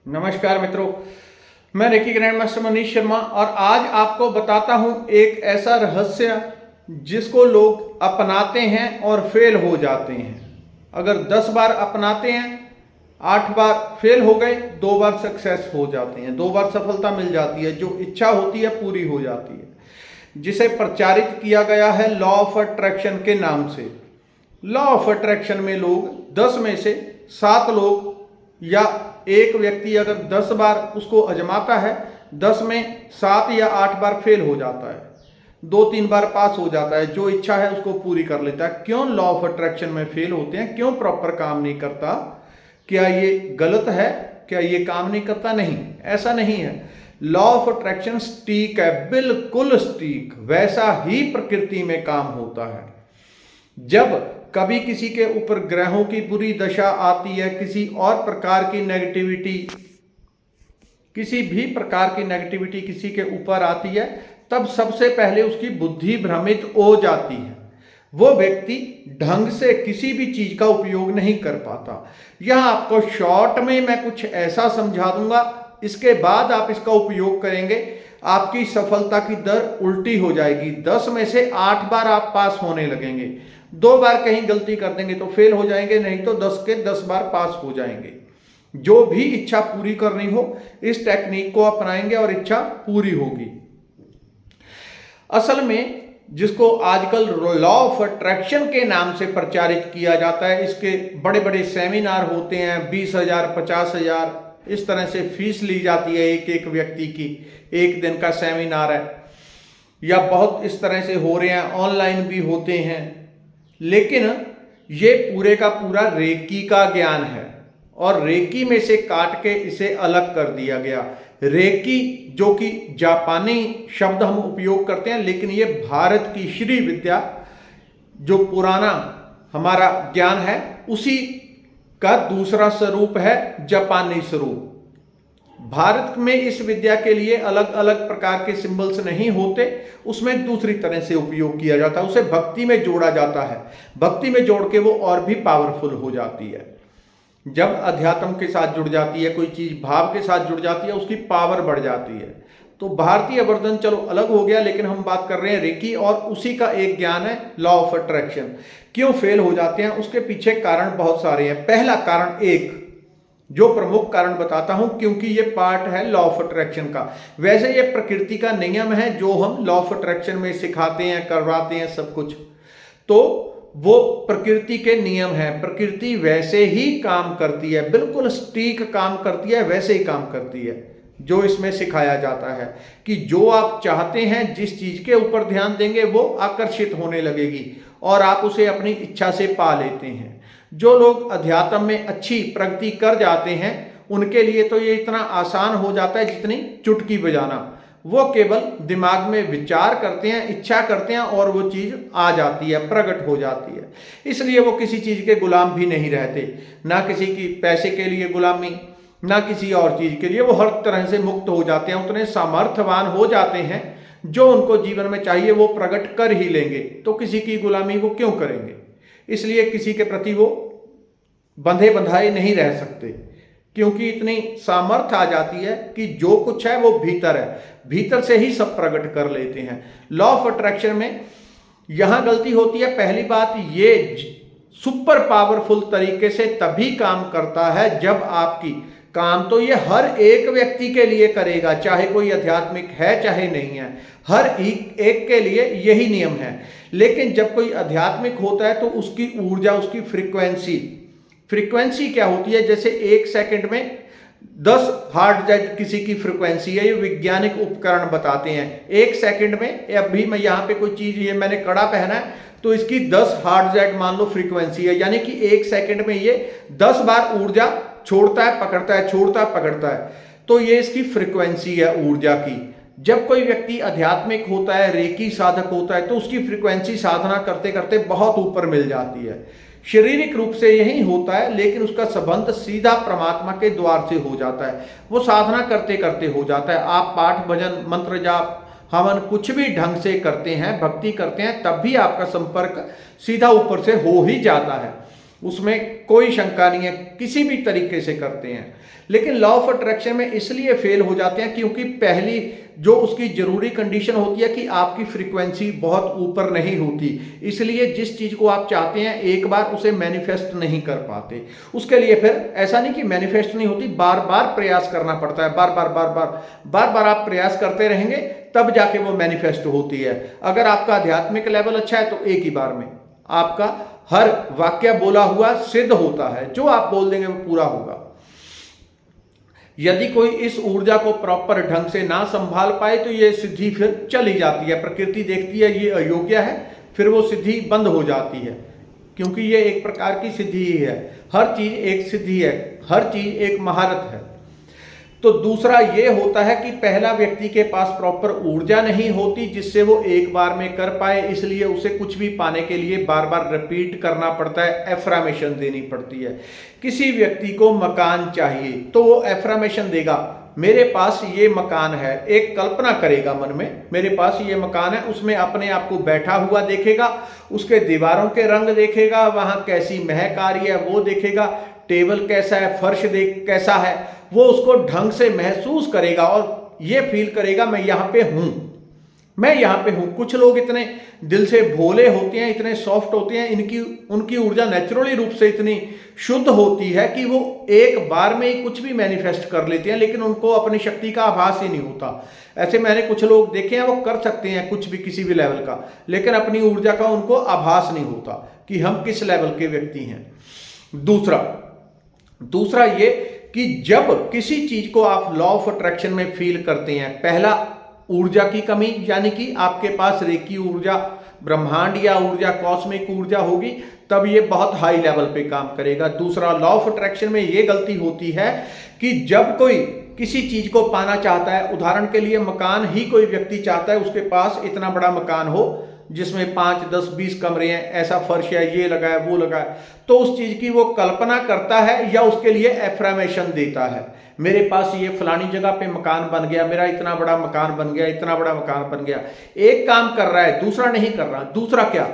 नमस्कार मित्रों, मैं reiki grand master Manish Sharma और आज आपको बताता हूं एक ऐसा रहस्य जिसको लोग अपनाते हैं और फेल हो जाते हैं। अगर 10 बार अपनाते हैं, 8 बार फेल हो गए, 2 बार सक्सेस हो जाते हैं, 2 बार सफलता मिल जाती है, जो इच्छा होती है पूरी हो जाती है, जिसे प्रचारित किया गया है लॉ ऑफ अट्रैक्शन के नाम से। लॉ ऑफ अट्रैक्शन में लोग 10 में से 7 लोग या एक व्यक्ति अगर 10 बार उसको आजमाता है, 10 में 7 या 8 बार फेल हो जाता है, 2-3 बार पास हो जाता है, जो इच्छा है उसको पूरी कर लेता है। क्यों लॉ ऑफ अट्रैक्शन में फेल होते हैं? क्यों प्रॉपर काम नहीं करता? क्या ये गलत है? क्या ये काम नहीं करता? नहीं, ऐसा नहीं है। लॉ ऑफ अट्रैक्शन सटीक है, बिल्कुल सटीक, वैसा ही प्रकृति में काम होता है। जब कभी किसी के ऊपर ग्रहों की बुरी दशा आती है, किसी और प्रकार की नेगेटिविटी, किसी भी प्रकार की नेगेटिविटी किसी के ऊपर आती है, तब सबसे पहले उसकी बुद्धि भ्रमित हो जाती है। वो व्यक्ति ढंग से किसी भी चीज का उपयोग नहीं कर पाता। यहां आपको शॉर्ट में मैं कुछ ऐसा समझा दूंगा, इसके बाद आप इसका उपयोग करेंगे, आपकी सफलता की दर उल्टी हो जाएगी। 10 में से 8 बार आप पास होने लगेंगे। 2 बार कहीं गलती कर देंगे तो फेल हो जाएंगे, नहीं तो 10 के 10 बार पास हो जाएंगे। जो भी इच्छा पूरी करनी हो, इस टेक्निक को अपनाएंगे और इच्छा पूरी होगी। असल में जिसको आजकल लॉ ऑफ अट्रैक्शन के नाम से प्रचारित किया जाता है, इसके बड़े बड़े सेमिनार होते हैं, 20,000 50,000 इस तरह से फीस ली जाती है एक एक व्यक्ति की। एक दिन का सेमिनार है, या बहुत इस तरह से हो रहे हैं, ऑनलाइन भी होते हैं। लेकिन ये पूरे का पूरा रेकी का ज्ञान है और रेकी में से काट के इसे अलग कर दिया गया। रेकी जो कि जापानी शब्द हम उपयोग करते हैं, लेकिन ये भारत की श्री विद्या, जो पुराना हमारा ज्ञान है, उसी का दूसरा स्वरूप है जापानी स्वरूप। भारत में इस विद्या के लिए अलग अलग प्रकार के सिंबल्स नहीं होते, उसमें दूसरी तरह से उपयोग किया जाता है। उसे भक्ति में जोड़ा जाता है, भक्ति में जोड़ के वो और भी पावरफुल हो जाती है। जब अध्यात्म के साथ जुड़ जाती है कोई चीज, भाव के साथ जुड़ जाती है, उसकी पावर बढ़ जाती है। तो भारतीय वर्जन चलो अलग हो गया, लेकिन हम बात कर रहे हैं रेकी, और उसी का एक ज्ञान है लॉ ऑफ अट्रैक्शन। क्यों फेल हो जाते हैं? उसके पीछे कारण बहुत सारे हैं। पहला कारण, एक जो प्रमुख कारण बताता हूं, क्योंकि ये पार्ट है लॉ ऑफ अट्रैक्शन का। वैसे ये प्रकृति का नियम है जो हम लॉ ऑफ अट्रैक्शन में सिखाते हैं, करवाते हैं सब कुछ, तो वो प्रकृति के नियम है। प्रकृति वैसे ही काम करती है, बिल्कुल सटीक काम करती है, वैसे ही काम करती है जो इसमें सिखाया जाता है कि जो आप चाहते हैं, जिस चीज के ऊपर ध्यान देंगे वो आकर्षित होने लगेगी और आप उसे अपनी इच्छा से पा लेते हैं। जो लोग अध्यात्म में अच्छी प्रगति कर जाते हैं, उनके लिए तो ये इतना आसान हो जाता है जितनी चुटकी बजाना। वो केवल दिमाग में विचार करते हैं, इच्छा करते हैं और वो चीज आ जाती है, प्रकट हो जाती है। इसलिए वो किसी चीज के गुलाम भी नहीं रहते, ना किसी की पैसे के लिए गुलामी, ना किसी और चीज के लिए। वो हर तरह से मुक्त हो जाते हैं, उतने सामर्थ्यवान हो जाते हैं, जो उनको जीवन में चाहिए वो प्रकट कर ही लेंगे। तो किसी की गुलामी वो क्यों करेंगे? इसलिए किसी के प्रति वो बंधे बंधाए नहीं रह सकते, क्योंकि इतनी सामर्थ्य आ जाती है कि जो कुछ है वो भीतर है, भीतर से ही सब प्रकट कर लेते हैं। लॉ ऑफ अट्रैक्शन में यहां गलती होती है। पहली बात, ये सुपर पावरफुल तरीके से तभी काम करता है जब आपकी काम, तो ये हर एक व्यक्ति के लिए करेगा, चाहे कोई आध्यात्मिक है चाहे नहीं है, हर एक के लिए यही नियम है। लेकिन जब कोई आध्यात्मिक होता है तो उसकी ऊर्जा, उसकी फ्रीक्वेंसी क्या होती है? जैसे 1 सेकंड में 10 हार्ट रेट किसी की फ्रीक्वेंसी है, ये वैज्ञानिक उपकरण बताते हैं। 1 सेकंड में, अभी मैं यहाँ पे कोई चीज, ये मैंने कड़ा पहना है तो इसकी 10 हार्ट रेट मान लो फ्रीक्वेंसी है, यानी कि 1 सेकंड में ये 10 बार ऊर्जा छोड़ता है, पकड़ता है, छोड़ता है, पकड़ता है। तो ये इसकी फ्रीक्वेंसी है ऊर्जा की। जब कोई व्यक्ति आध्यात्मिक होता है, रेकी साधक होता है, तो उसकी फ्रीक्वेंसी साधना करते करते बहुत ऊपर मिल जाती है। शारीरिक रूप से यही होता है, लेकिन उसका संबंध सीधा परमात्मा के द्वार से हो जाता है। वो साधना करते करते हो जाता है। आप पाठ, भजन, मंत्र जाप, हवन कुछ भी ढंग से करते हैं, भक्ति करते हैं, तब भी आपका संपर्क सीधा ऊपर से हो ही जाता है। उसमें कोई शंका नहीं है, किसी भी तरीके से करते हैं। लेकिन लॉ ऑफ अट्रैक्शन में इसलिए फेल हो जाते हैं क्योंकि पहली जो उसकी जरूरी कंडीशन होती है कि आपकी फ्रीक्वेंसी बहुत ऊपर नहीं होती, इसलिए जिस चीज को आप चाहते हैं एक बार उसे मैनिफेस्ट नहीं कर पाते। उसके लिए फिर ऐसा नहीं कि मैनिफेस्ट नहीं होती, बार बार प्रयास करना पड़ता है, बार बार बार बार बार बार आप प्रयास करते रहेंगे तब जाके वो मैनिफेस्ट होती है। अगर आपका आध्यात्मिक लेवल अच्छा है तो एक ही बार में आपका हर वाक्य बोला हुआ सिद्ध होता है, जो आप बोल देंगे वो पूरा होगा। यदि कोई इस ऊर्जा को प्रॉपर ढंग से ना संभाल पाए तो ये सिद्धि फिर चली जाती है, प्रकृति देखती है ये अयोग्य है, फिर वो सिद्धि बंद हो जाती है, क्योंकि ये एक प्रकार की सिद्धि ही है। हर चीज एक सिद्धि है, हर चीज एक महारत है। तो दूसरा ये होता है कि पहला व्यक्ति के पास प्रॉपर ऊर्जा नहीं होती जिससे वो एक बार में कर पाए, इसलिए उसे कुछ भी पाने के लिए बार बार रिपीट करना पड़ता है, एफर्मेशन देनी पड़ती है। किसी व्यक्ति को मकान चाहिए तो वो एफर्मेशन देगा, मेरे पास ये मकान है, एक कल्पना करेगा मन में, मेरे पास ये मकान है, उसमें अपने आप को बैठा हुआ देखेगा, उसके दीवारों के रंग देखेगा, वहां कैसी महक आ रही है वो देखेगा, टेबल कैसा है, फर्श कैसा है, वो उसको ढंग से महसूस करेगा और ये फील करेगा मैं यहाँ पे हूं, मैं यहाँ पे हूं। कुछ लोग इतने दिल से भोले होते हैं, इतने सॉफ्ट होते हैं, उनकी ऊर्जा नेचुरली रूप से इतनी शुद्ध होती है कि वो एक बार में ही कुछ भी मैनिफेस्ट कर लेते हैं, लेकिन उनको अपनी शक्ति का आभास ही नहीं होता। ऐसे मैंने कुछ लोग देखे हैं, वो कर सकते हैं कुछ भी किसी भी लेवल का, लेकिन अपनी ऊर्जा का उनको आभास नहीं होता कि हम किस लेवल के व्यक्ति हैं। दूसरा ये कि जब किसी चीज को आप लॉ ऑफ अट्रैक्शन में फील करते हैं, पहला ऊर्जा की कमी, यानी कि आपके पास रेकी ऊर्जा, ब्रह्मांड या ऊर्जा, कॉस्मिक ऊर्जा होगी, तब ये बहुत हाई लेवल पे काम करेगा। दूसरा, लॉ ऑफ अट्रैक्शन में ये गलती होती है कि जब कोई किसी चीज को पाना चाहता है, उदाहरण के लिए मकान ही कोई व्यक्ति चाहता है, उसके पास इतना बड़ा मकान हो जिसमें 5, 10, 20 कमरे हैं, ऐसा फर्श है, ये लगा है, वो लगा है, तो उस चीज की वो कल्पना करता है या उसके लिए एफर्मेशन देता है, मेरे पास ये फलानी जगह पे मकान बन गया, मेरा इतना बड़ा मकान बन गया, इतना बड़ा मकान बन गया। एक काम कर रहा है, दूसरा नहीं कर रहा। दूसरा क्या?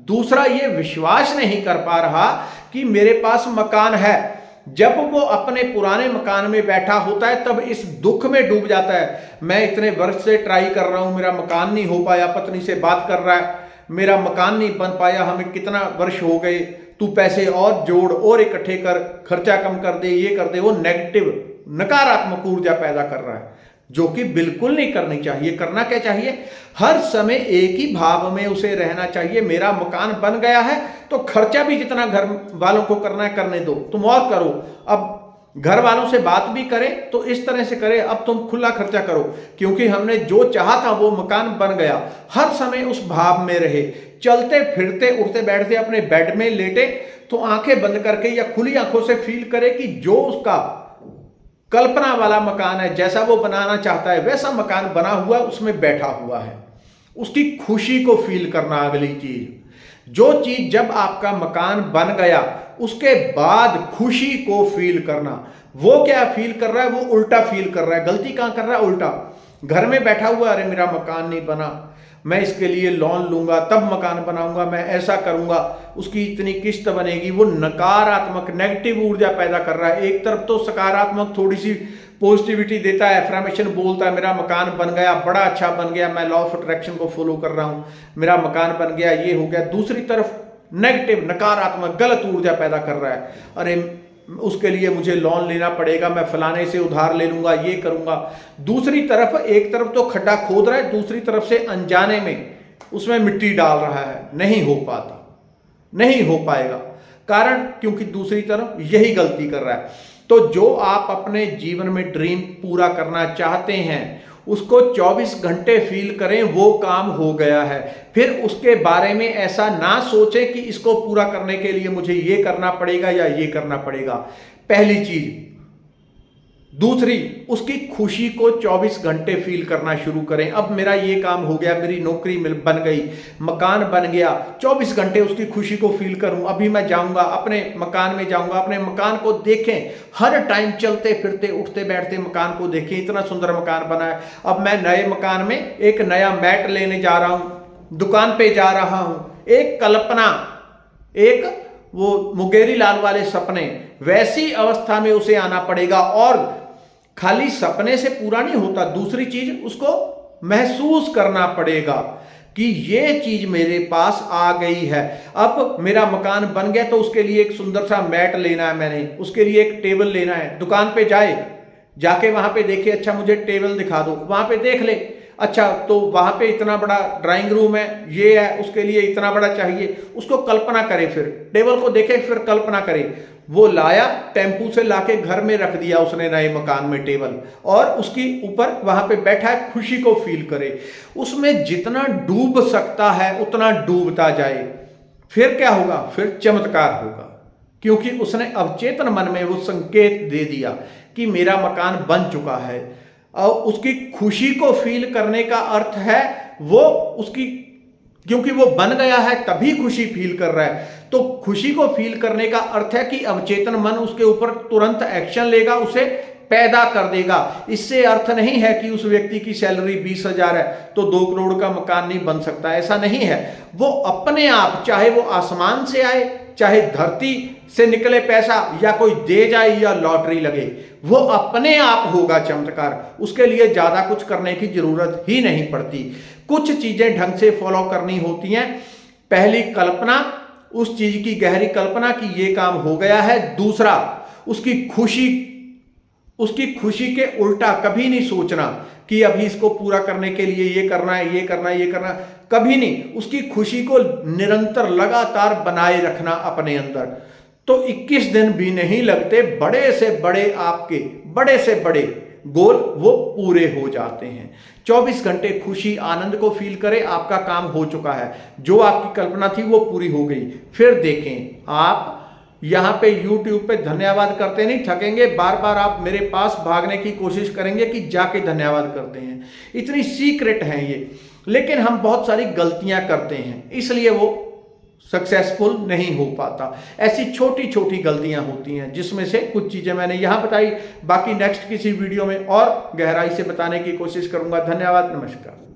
दूसरा ये विश्वास नहीं कर पा रहा कि मेरे पास मकान है। जब वो अपने पुराने मकान में बैठा होता है तब इस दुख में डूब जाता है, मैं इतने वर्ष से ट्राई कर रहा हूं, मेरा मकान नहीं हो पाया, पत्नी से बात कर रहा है, मेरा मकान नहीं बन पाया, हमें कितना वर्ष हो गए, तू पैसे और जोड़ और इकट्ठे कर, खर्चा कम कर दे, ये कर दे। वो नेगेटिव, नकारात्मक ऊर्जा पैदा कर रहा है, जो कि बिल्कुल नहीं करनी चाहिए। करना क्या चाहिए? हर समय एक ही भाव में उसे रहना चाहिए, मेरा मकान बन गया है तो खर्चा भी जितना घर वालों को करना है करने दो, तुम और करो। अब घर वालों से बात भी करें तो इस तरह से करें, अब तुम खुला खर्चा करो, क्योंकि हमने जो चाहा था वो मकान बन गया। हर समय उस भाव में रहे, चलते फिरते उठते बैठते अपने बेड में लेटे तो आंखें बंद करके या खुली आंखों से फील करे कि जो उसका कल्पना वाला मकान है, जैसा वो बनाना चाहता है वैसा मकान बना हुआ, उसमें बैठा हुआ है। उसकी खुशी को फील करना। अगली चीज, जो चीज जब आपका मकान बन गया उसके बाद खुशी को फील करना। वो क्या फील कर रहा है? वो उल्टा फील कर रहा है। गलती कहां कर रहा है? उल्टा। घर में बैठा हुआ, अरे मेरा मकान नहीं बना, मैं इसके लिए लोन लूंगा तब मकान बनाऊंगा, मैं ऐसा करूंगा, उसकी इतनी किस्त बनेगी। वो नकारात्मक, नेगेटिव ऊर्जा पैदा कर रहा है। एक तरफ तो सकारात्मक थोड़ी सी पॉजिटिविटी देता है, एफर्मेशन बोलता है, मेरा मकान बन गया, बड़ा अच्छा बन गया, मैं लॉ ऑफ अट्रैक्शन को फॉलो कर रहा हूं, मेरा मकान बन गया, ये हो गया। दूसरी तरफ नेगेटिव, नकारात्मक, गलत ऊर्जा पैदा कर रहा है, अरे उसके लिए मुझे लोन लेना पड़ेगा, मैं फलाने से उधार ले लूंगा, ये करूंगा। दूसरी तरफ, एक तरफ तो खड्डा खोद रहा है, दूसरी तरफ से अनजाने में उसमें मिट्टी डाल रहा है। नहीं हो पाता, नहीं हो पाएगा। कारण क्योंकि दूसरी तरफ यही गलती कर रहा है। तो जो आप अपने जीवन में ड्रीम पूरा करना चाहते हैं उसको 24 घंटे फील करें, वो काम हो गया है। फिर उसके बारे में ऐसा ना सोचें कि इसको पूरा करने के लिए मुझे ये करना पड़ेगा या ये करना पड़ेगा, पहली चीज। दूसरी, उसकी खुशी को 24 घंटे फील करना शुरू करें। अब मेरा ये काम हो गया, मेरी नौकरी बन गई, मकान बन गया, 24 घंटे उसकी खुशी को फील करूं। अभी मैं जाऊंगा, अपने मकान में जाऊंगा, अपने मकान को देखें, हर टाइम चलते फिरते उठते बैठते मकान को देखें, इतना सुंदर मकान बना है। अब मैं नए मकान में एक नया मैट लेने जा रहा हूं, दुकान पे जा रहा हूं। एक कल्पना, एक वो मुंगेरी लाल वाले सपने, वैसी अवस्था में उसे आना पड़ेगा। और खाली सपने से पूरा नहीं होता, दूसरी चीज उसको महसूस करना पड़ेगा कि ये चीज मेरे पास आ गई है। अब मेरा मकान बन गया तो उसके लिए एक सुंदर सा मैट लेना है, मैंने उसके लिए एक टेबल लेना है। दुकान पे जाके वहां पे देखे, अच्छा मुझे टेबल दिखा दो, वहां पे देख ले, अच्छा तो वहां पे इतना बड़ा ड्राइंग रूम है, ये है, उसके लिए इतना बड़ा चाहिए, उसको कल्पना करे, फिर टेबल को देखे, फिर कल्पना करे। वो लाया, टेम्पू से लाके घर में रख दिया उसने नए मकान में टेबल, और उसकी ऊपर वहां पे बैठा है, खुशी को फील करे। उसमें जितना डूब सकता है उतना डूबता जाए। फिर क्या होगा? फिर चमत्कार होगा, क्योंकि उसने अवचेतन मन में वो संकेत दे दिया कि मेरा मकान बन चुका है। और उसकी खुशी को फील करने का अर्थ है वो उसकी, क्योंकि वो बन गया है तभी खुशी फील कर रहा है। तो खुशी को फील करने का अर्थ है कि अवचेतन मन उसके ऊपर तुरंत एक्शन लेगा, उसे पैदा कर देगा। इससे अर्थ नहीं है कि उस व्यक्ति की सैलरी 20,000 है तो 2 करोड़ का मकान नहीं बन सकता, ऐसा नहीं है। वो अपने आप, चाहे वो आसमान से आए, चाहे धरती से निकले पैसा, या कोई दे जाए, या लॉटरी लगे, वो अपने आप होगा चमत्कार। उसके लिए ज्यादा कुछ करने की जरूरत ही नहीं पड़ती। कुछ चीजें ढंग से फॉलो करनी होती हैं। पहली, कल्पना, उस चीज की गहरी कल्पना कि ये काम हो गया है। दूसरा, उसकी खुशी के उल्टा कभी नहीं सोचना कि अभी इसको पूरा करने के लिए ये करना है, ये करना है, ये करना, कभी नहीं। उसकी खुशी को निरंतर लगातार बनाए रखना अपने अंदर। तो 21 दिन भी नहीं लगते, बड़े से बड़े गोल वो पूरे हो जाते हैं। 24 घंटे खुशी आनंद को फील करें, आपका काम हो चुका है। जो आपकी कल्पना थी वो पूरी हो गई। फिर देखें, आप यहां पे YouTube पे धन्यवाद करते नहीं थकेंगे, बार बार आप मेरे पास भागने की कोशिश करेंगे कि जाके धन्यवाद करते हैं। इतनी सीक्रेट है ये, लेकिन हम बहुत सारी गलतियां करते हैं, इसलिए वो सक्सेसफुल नहीं हो पाता। ऐसी छोटी छोटी गलतियां होती हैं, जिसमें से कुछ चीजें मैंने यहां बताई। बाकी नेक्स्ट किसी वीडियो में और गहराई से बताने की कोशिश करूंगा। धन्यवाद, नमस्कार।